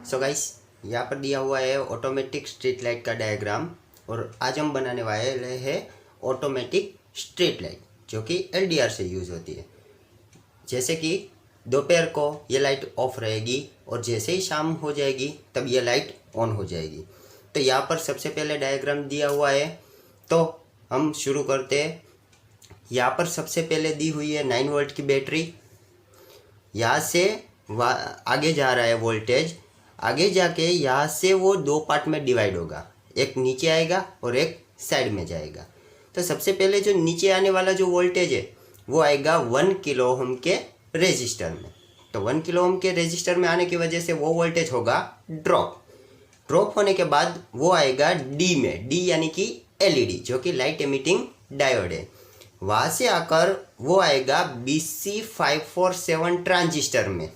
So guys, यहाँ पर दिया हुआ है ऑटोमेटिक स्ट्रीट लाइट का डायग्राम। और आज हम बनाने वाले हैं ऑटोमेटिक स्ट्रीट लाइट जो कि एलडीआर से यूज़ होती है। जैसे कि दोपहर को ये लाइट ऑफ रहेगी और जैसे ही शाम हो जाएगी तब ये लाइट ऑन हो जाएगी। तो यहाँ पर सबसे पहले डायग्राम दिया हुआ है, तो हम शुरू करते हैं। यहाँ पर सबसे पहले दी हुई है 9 वोल्ट की बैटरी। यहाँ से आगे जा रहा है वोल्टेज, आगे जाके यहाँ से वो दो पार्ट में डिवाइड होगा, एक नीचे आएगा और एक साइड में जाएगा। तो सबसे पहले जो नीचे आने वाला जो वोल्टेज है वो आएगा 1 किलो ओम के रेजिस्टर में। तो 1 किलो ओम के रेजिस्टर में आने की वजह से वो वोल्टेज होगा ड्रॉप होने के बाद वो आएगा डी में, डी यानी कि एलईडी जो कि लाइट एमिटिंग डायोड है। वहाँ से आकर वो आएगा BC547 ट्रांजिस्टर में,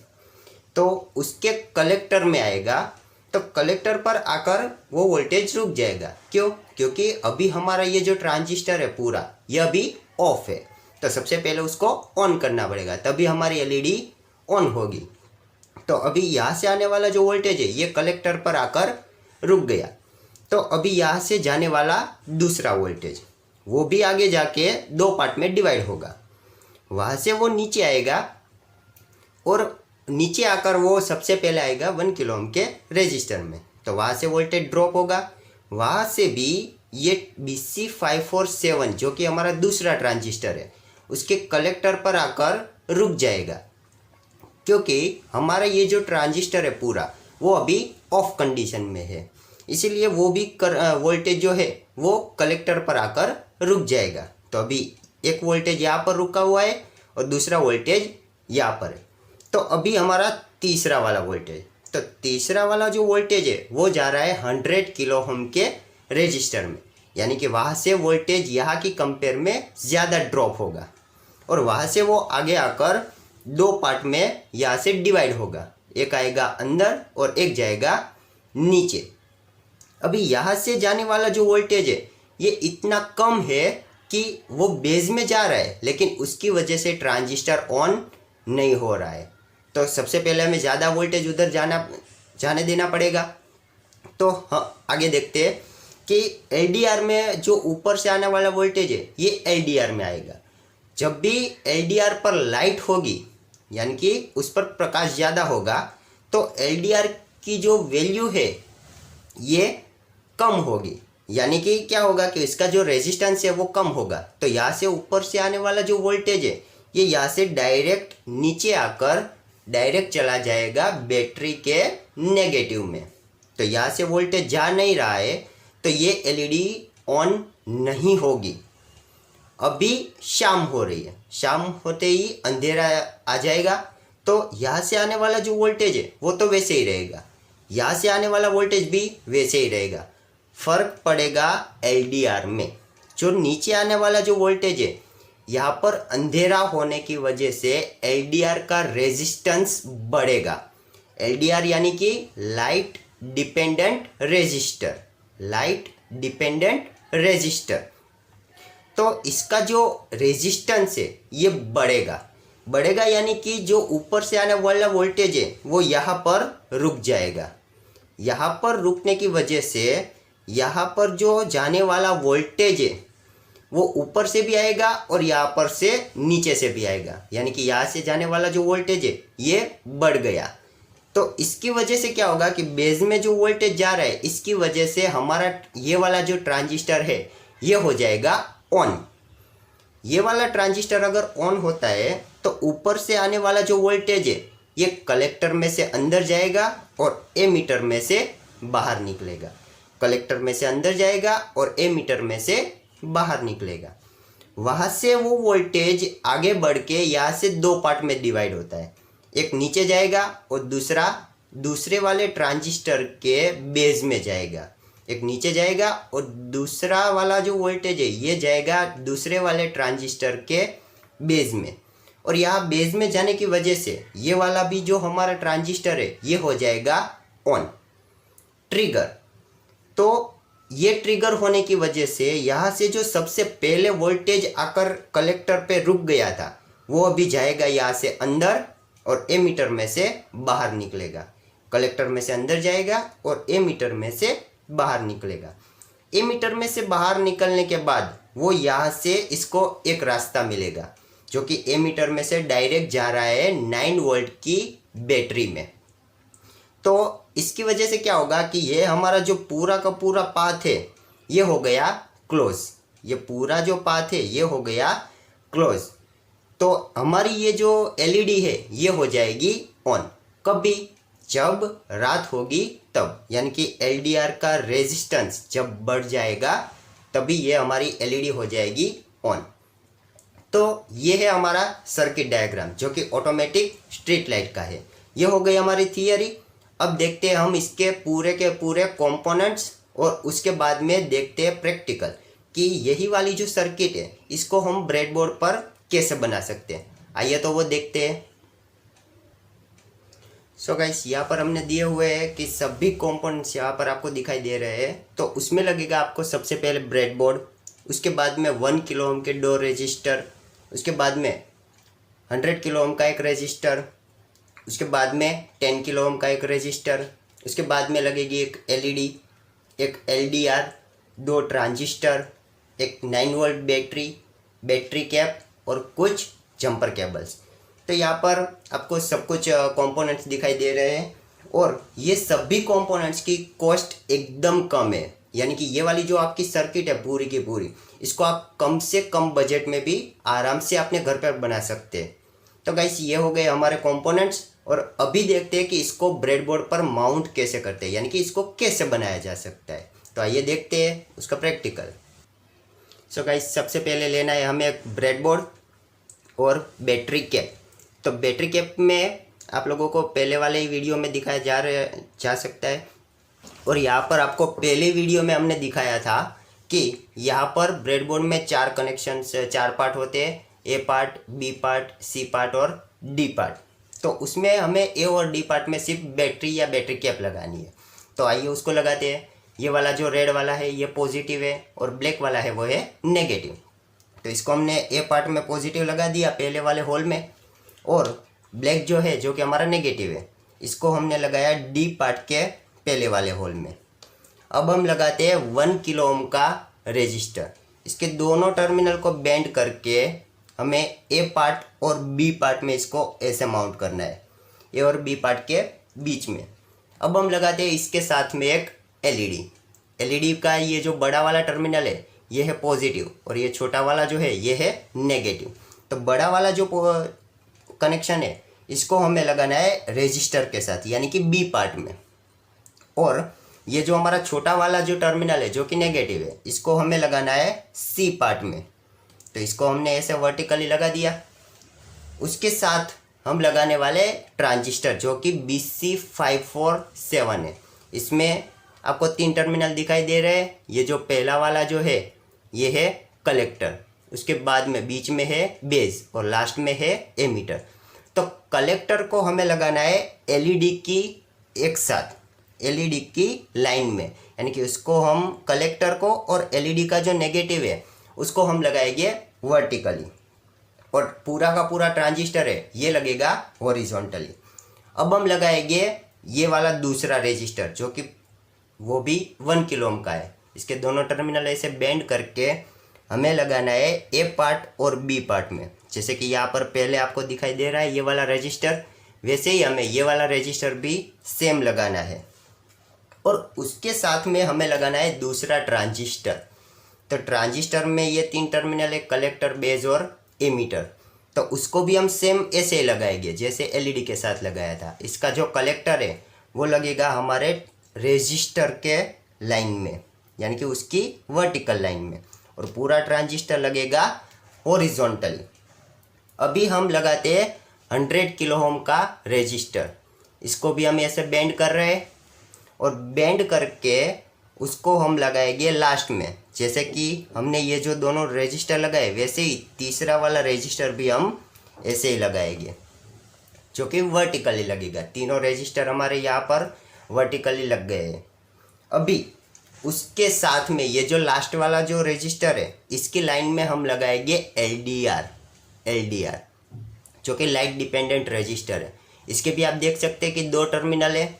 तो उसके कलेक्टर में आएगा। तो कलेक्टर पर आकर वो वोल्टेज रुक जाएगा। क्यों? क्योंकि अभी हमारा ये जो ट्रांजिस्टर है पूरा ये अभी ऑफ है। तो सबसे पहले उसको ऑन करना पड़ेगा, तभी हमारी एलईडी ऑन होगी। तो अभी यहाँ से आने वाला जो वोल्टेज है ये कलेक्टर पर आकर रुक गया। तो अभी यहाँ से जाने वाला दूसरा वोल्टेज वो भी आगे जाके दो पार्ट में डिवाइड होगा। वहाँ से वो नीचे आएगा और नीचे आकर वो सबसे पहले आएगा 1 किलो ओम के रेजिस्टर में। तो वहाँ से वोल्टेज ड्रॉप होगा। वहाँ से भी ये BC547 जो कि हमारा दूसरा ट्रांजिस्टर है उसके कलेक्टर पर आकर रुक जाएगा, क्योंकि हमारा ये जो ट्रांजिस्टर है पूरा वो अभी ऑफ कंडीशन में है। इसीलिए वो भी वोल्टेज जो है वो कलेक्टर पर आकर रुक जाएगा। तो अभी एक वोल्टेज यहाँ पर रुका हुआ है और दूसरा वोल्टेज यहाँ पर है। तो अभी हमारा तीसरा वाला वोल्टेज, तो तीसरा वाला जो वोल्टेज है वो जा रहा है 100 किलो ओम के रेजिस्टर में, यानी कि वहाँ से वोल्टेज यहाँ की कंपेयर में ज़्यादा ड्रॉप होगा और वहाँ से वो आगे आकर दो पार्ट में यहाँ से डिवाइड होगा, एक आएगा अंदर और एक जाएगा नीचे। अभी यहाँ से जाने वाला जो वोल्टेज है ये इतना कम है कि वो बेस में जा रहा है, लेकिन उसकी वजह से ट्रांजिस्टर ऑन नहीं हो रहा है। तो सबसे पहले हमें ज़्यादा वोल्टेज उधर जाने देना पड़ेगा। तो हाँ, आगे देखते हैं कि एलडीआर में जो ऊपर से आने वाला वोल्टेज है ये एलडीआर में आएगा। जब भी एलडीआर पर लाइट होगी यानी कि उस पर प्रकाश ज़्यादा होगा तो एलडीआर की जो वैल्यू है ये कम होगी, यानी कि क्या होगा कि इसका जो रेजिस्टेंस है वो कम होगा। तो यहाँ से ऊपर से आने वाला जो वोल्टेज है ये यहाँ से डायरेक्ट नीचे आकर डायरेक्ट चला जाएगा बैटरी के नेगेटिव में। तो यहाँ से वोल्टेज जा नहीं रहा है तो ये एलईडी ऑन नहीं होगी। अभी शाम हो रही है, शाम होते ही अंधेरा आ जाएगा, तो यहाँ से आने वाला जो वोल्टेज है वो तो वैसे ही रहेगा, यहाँ से आने वाला वोल्टेज भी वैसे ही रहेगा। फर्क पड़ेगा एलडीआर में। जो नीचे आने वाला जो वोल्टेज है यहाँ पर अंधेरा होने की वजह से एलडीआर का रेजिस्टेंस बढ़ेगा। एलडीआर यानी कि light dependent resistor, light dependent resistor. तो इसका जो रेजिस्टेंस है ये बढ़ेगा यानी कि जो ऊपर से आने वाला वोल्टेज है वो यहाँ पर रुक जाएगा। यहाँ पर रुकने की वजह से यहाँ पर जो जाने वाला वोल्टेज है वो ऊपर से भी आएगा और यहाँ पर से नीचे से भी आएगा, यानी कि यहाँ से जाने वाला जो वोल्टेज है ये बढ़ गया। तो इसकी वजह से क्या होगा कि बेस में जो वोल्टेज जा रहा है इसकी वजह से हमारा ये वाला जो ट्रांजिस्टर है ये हो जाएगा ऑन। ये वाला ट्रांजिस्टर अगर ऑन होता है तो ऊपर से आने वाला जो वोल्टेज है ये कलेक्टर में से अंदर जाएगा और एमीटर में से बाहर निकलेगा। कलेक्टर में से अंदर जाएगा और एमीटर में से बाहर निकलेगा। वहाँ से वो वोल्टेज आगे बढ़ के यहाँ से दो पार्ट में डिवाइड होता है, एक नीचे जाएगा और दूसरा दूसरे वाले ट्रांजिस्टर के बेस में जाएगा। एक नीचे जाएगा और दूसरा वाला जो वोल्टेज है ये जाएगा दूसरे वाले ट्रांजिस्टर के बेस में। और यहाँ बेस में जाने की वजह से ये वाला भी जो हमारा ट्रांजिस्टर है ये हो जाएगा ऑन। ट्रिगर, तो ये ट्रिगर होने की वजह से यहाँ से जो सबसे पहले वोल्टेज आकर कलेक्टर पे रुक गया था वो अभी जाएगा यहाँ से अंदर और एमीटर में से बाहर निकलेगा। कलेक्टर में से अंदर जाएगा और एमीटर में से बाहर निकलेगा। एमीटर में से बाहर निकलने के बाद वो यहाँ से इसको एक रास्ता मिलेगा जो कि एमीटर में से डायरेक्ट जा रहा है 9 वोल्ट की बैटरी में। तो इसकी वजह से क्या होगा कि ये हमारा जो पूरा का पूरा पाथ है ये हो गया क्लोज। ये पूरा जो पाथ है ये हो गया क्लोज। तो हमारी ये जो एलईडी है ये हो जाएगी ऑन। कभी? जब रात होगी तब, यानी कि एलडीआर का रेजिस्टेंस जब बढ़ जाएगा तभी ये हमारी एलईडी हो जाएगी ऑन। तो ये है हमारा सर्किट डायग्राम जो कि ऑटोमेटिक स्ट्रीट लाइट का है। ये हो गई हमारी थियरी। अब देखते हैं हम इसके पूरे के पूरे कंपोनेंट्स और उसके बाद में देखते हैं प्रैक्टिकल कि यही वाली जो सर्किट है इसको हम ब्रेडबोर्ड पर कैसे बना सकते हैं। आइए तो वो देखते हैं। सो गाइस, यहाँ पर हमने दिए हुए हैं कि सभी कंपोनेंट्स यहाँ पर आपको दिखाई दे रहे हैं। तो उसमें लगेगा आपको सबसे पहले ब्रेडबोर्ड, उसके बाद में 1 किलो ओम के 2 रजिस्टर, उसके बाद में 100 किलो ओम का एक रजिस्टर, उसके बाद में 10 किलो ओम का एक रजिस्टर, उसके बाद में लगेगी एक एलईडी, एक एलडीआर, 2 ट्रांजिस्टर, एक 9 वोल्ट बैटरी कैप और कुछ जंपर केबल्स। तो यहाँ पर आपको सब कुछ कंपोनेंट्स दिखाई दे रहे हैं और ये सभी कंपोनेंट्स की कॉस्ट एकदम कम है। यानी कि ये वाली जो आपकी सर्किट है पूरी की पूरी, इसको आप कम से कम बजट में भी आराम से अपने घर पर बना सकते हैं। तो गाइस, ये हो गए हमारे कंपोनेंट्स और अभी देखते हैं कि इसको ब्रेडबोर्ड पर माउंट कैसे करते हैं, यानी कि इसको कैसे बनाया जा सकता है। तो आइए देखते हैं उसका प्रैक्टिकल। सो गाइस, सबसे पहले लेना है हमें एक ब्रेडबोर्ड और बैटरी कैप। तो बैटरी कैप में आप लोगों को पहले वाले ही वीडियो में दिखाया जा सकता है और यहाँ पर आपको पहले वीडियो में हमने दिखाया था कि यहाँ पर ब्रेडबोर्ड में 4 कनेक्शंस 4 पार्ट होते हैं, A part, B part, C part और डी पार्ट। तो उसमें हमें ए और डी पार्ट में सिर्फ बैटरी या बैटरी कैप लगानी है। तो आइए उसको लगाते हैं। ये वाला जो रेड वाला है ये पॉजिटिव है और ब्लैक वाला है वो है नेगेटिव। तो इसको हमने ए पार्ट में पॉजिटिव लगा दिया पहले वाले होल में, और ब्लैक जो है जो कि हमारा नेगेटिव है इसको हमने लगाया डी पार्ट के पहले वाले होल में। अब हम लगाते हैं 1 किलो ओम का रेजिस्टर। इसके दोनों टर्मिनल को बेंड करके हमें ए पार्ट और बी पार्ट में इसको ऐसे माउंट करना है, ए और बी पार्ट के बीच में। अब हम लगाते हैं इसके साथ में एक एलईडी। एलईडी का ये जो बड़ा वाला टर्मिनल है ये है पॉजिटिव और ये छोटा वाला जो है ये है नेगेटिव। तो बड़ा वाला जो कनेक्शन है इसको हमें लगाना है रेजिस्टर के साथ, यानी कि बी पार्ट में। और ये जो हमारा छोटा वाला जो टर्मिनल है जो कि नेगेटिव है इसको हमें लगाना है सी पार्ट में। तो इसको हमने ऐसे वर्टिकली लगा दिया। उसके साथ हम लगाने वाले ट्रांजिस्टर जो कि BC547 है। इसमें आपको 3 टर्मिनल दिखाई दे रहे हैं। ये जो पहला वाला जो है ये है कलेक्टर, उसके बाद में बीच में है बेस और लास्ट में है एमीटर। तो कलेक्टर को हमें लगाना है एलईडी की एक साथ, एलईडी की लाइन में, यानी कि उसको हम कलेक्टर को और एलईडी का जो नेगेटिव है उसको हम लगाएंगे वर्टिकली और पूरा का पूरा ट्रांजिस्टर है ये लगेगा हॉरिजॉन्टली। अब हम लगाएंगे ये वाला दूसरा रेजिस्टर जो कि वो भी 1 किलो ओम का है। इसके दोनों टर्मिनल ऐसे बेंड करके हमें लगाना है ए पार्ट और बी पार्ट में। जैसे कि यहाँ पर पहले आपको दिखाई दे रहा है ये वाला रजिस्टर, वैसे ही हमें ये वाला रजिस्टर भी सेम लगाना है और उसके साथ में हमें लगाना है दूसरा ट्रांजिस्टर। तो ट्रांजिस्टर में ये 3 टर्मिनल है, कलेक्टर, बेस और एमीटर। तो उसको भी हम सेम ऐसे ही लगाएंगे जैसे एलईडी के साथ लगाया था। इसका जो कलेक्टर है वो लगेगा हमारे रेजिस्टर के लाइन में, यानी कि उसकी वर्टिकल लाइन में, और पूरा ट्रांजिस्टर लगेगा हॉरिजॉन्टली। अभी हम लगाते हैं 100 किलो ओम का रेजिस्टर। इसको भी हम ऐसे बेंड कर रहे हैं और बेंड करके उसको हम लगाएंगे लास्ट में। जैसे कि हमने ये जो दोनों रेजिस्टर लगाए वैसे ही तीसरा वाला रेजिस्टर भी हम ऐसे ही लगाएंगे जो कि वर्टिकली लगेगा। तीनों रेजिस्टर हमारे यहाँ पर वर्टिकली लग गए हैं। अभी उसके साथ में ये जो लास्ट वाला जो रेजिस्टर है इसकी लाइन में हम लगाएंगे एलडीआर जो कि लाइट डिपेंडेंट रेजिस्टर है। इसके भी आप देख सकते हैं कि 2 टर्मिनल है,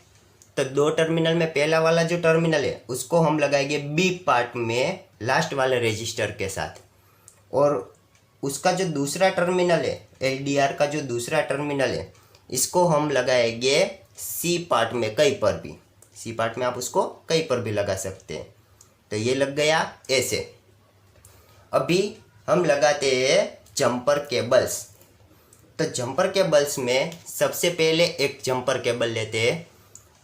तो 2 टर्मिनल में पहला वाला जो टर्मिनल है उसको हम लगाएंगे बी पार्ट में लास्ट वाले रजिस्टर के साथ, और उसका जो दूसरा टर्मिनल है LDR का जो दूसरा टर्मिनल है इसको हम लगाएंगे सी पार्ट में, कहीं पर भी सी पार्ट में आप उसको कहीं पर भी लगा सकते हैं। तो ये लग गया ऐसे। अभी हम लगाते हैं जंपर केबल्स। तो जंपर केबल्स में सबसे पहले एक जंपर केबल लेते हैं,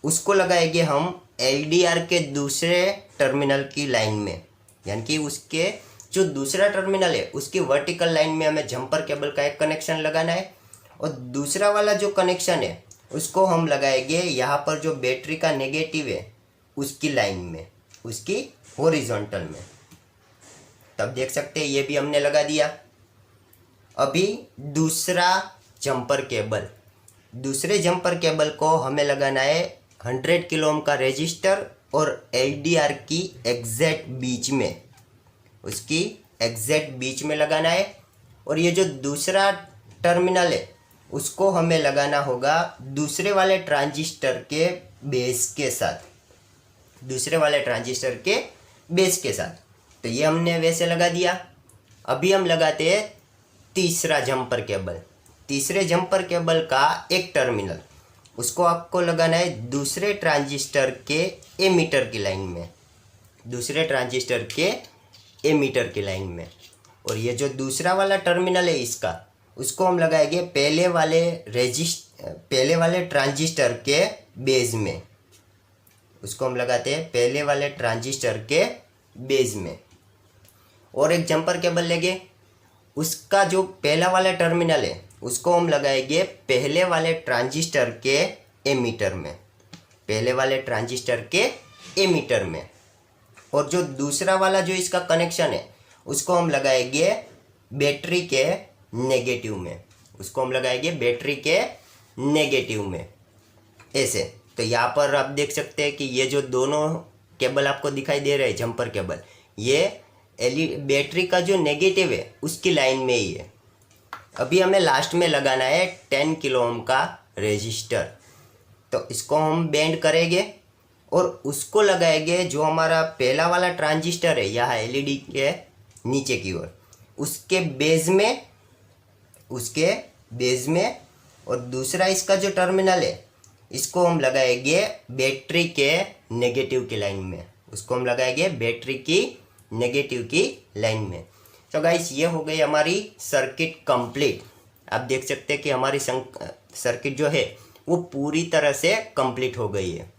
उसको लगाएंगे हम LDR के दूसरे टर्मिनल की लाइन में, यानी कि उसके जो दूसरा टर्मिनल है उसकी वर्टिकल लाइन में हमें जंपर केबल का एक कनेक्शन लगाना है, और दूसरा वाला जो कनेक्शन है उसको हम लगाएंगे यहाँ पर जो बैटरी का नेगेटिव है उसकी लाइन में, उसकी हॉरिजॉन्टल में। तब देख सकते हैं ये भी हमने लगा दिया। अभी दूसरा जंपर केबल, दूसरे जंपर केबल को हमें लगाना है 100 किलो ओम का रेजिस्टर और LDR की एग्जैक्ट बीच में, उसकी एग्जैक्ट बीच में लगाना है। और ये जो दूसरा टर्मिनल है उसको हमें लगाना होगा दूसरे वाले ट्रांजिस्टर के बेस के साथ, दूसरे वाले ट्रांजिस्टर के बेस के साथ। तो ये हमने वैसे लगा दिया। अभी हम लगाते हैं तीसरा जंपर केबल। तीसरे जंपर केबल का एक टर्मिनल, उसको आपको लगाना है दूसरे ट्रांजिस्टर के एमीटर की लाइन में, दूसरे ट्रांजिस्टर के एमीटर की लाइन में। और ये जो दूसरा वाला टर्मिनल है इसका, उसको हम लगाएंगे पहले वाले ट्रांजिस्टर के बेस में, उसको हम लगाते हैं पहले वाले ट्रांजिस्टर के बेस में। और एक जंपर केबल लेंगे, उसका जो पहला वाला टर्मिनल है उसको हम लगाएंगे पहले वाले ट्रांजिस्टर के एमीटर में, पहले वाले ट्रांजिस्टर के एमीटर में। और जो दूसरा वाला जो इसका कनेक्शन है उसको हम लगाएंगे बैटरी के नेगेटिव में, उसको हम लगाएंगे बैटरी के नेगेटिव में, ऐसे। तो यहाँ पर आप देख सकते हैं कि ये जो दोनों केबल आपको दिखाई दे रहे हैं जंपर केबल, ये बैटरी का जो नेगेटिव है उसकी लाइन में ही है। अभी हमें लास्ट में लगाना है 10 किलो ओम का रेजिस्टर। तो इसको हम बेंड करेंगे और उसको लगाएंगे जो हमारा पहला वाला ट्रांजिस्टर है यहाँ LED के नीचे की ओर, उसके बेस में। और दूसरा इसका जो टर्मिनल है इसको हम लगाएंगे बैटरी के नेगेटिव की लाइन में, उसको हम लगाएंगे बैटरी की नेगेटिव की लाइन में। तो गाइस ये हो गई हमारी सर्किट कंप्लीट। आप देख सकते हैं कि हमारी सर्किट जो है वो पूरी तरह से कंप्लीट हो गई है।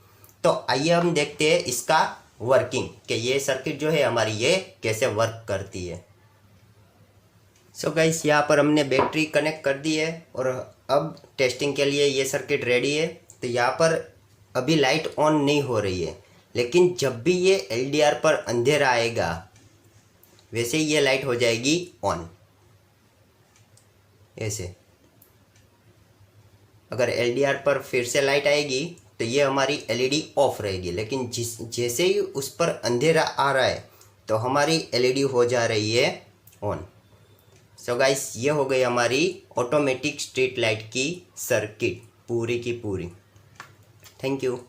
तो आइए हम देखते हैं इसका वर्किंग, कि ये सर्किट जो है हमारी ये कैसे वर्क करती है। सो गाइस यहाँ पर हमने बैटरी कनेक्ट कर दी है और अब टेस्टिंग के लिए ये सर्किट रेडी है। तो यहाँ पर अभी लाइट ऑन नहीं हो रही है, लेकिन जब भी ये LDR पर अंधेरा आएगा वैसे ही ये लाइट हो जाएगी ऑन, ऐसे। अगर LDR पर फिर से लाइट आएगी तो ये हमारी LED ऑफ रहेगी, लेकिन जैसे ही उस पर अंधेरा आ रहा है तो हमारी LED हो जा रही है ऑन। सो गाइस ये हो गई हमारी ऑटोमेटिक स्ट्रीट लाइट की सर्किट पूरी की पूरी। Thank you.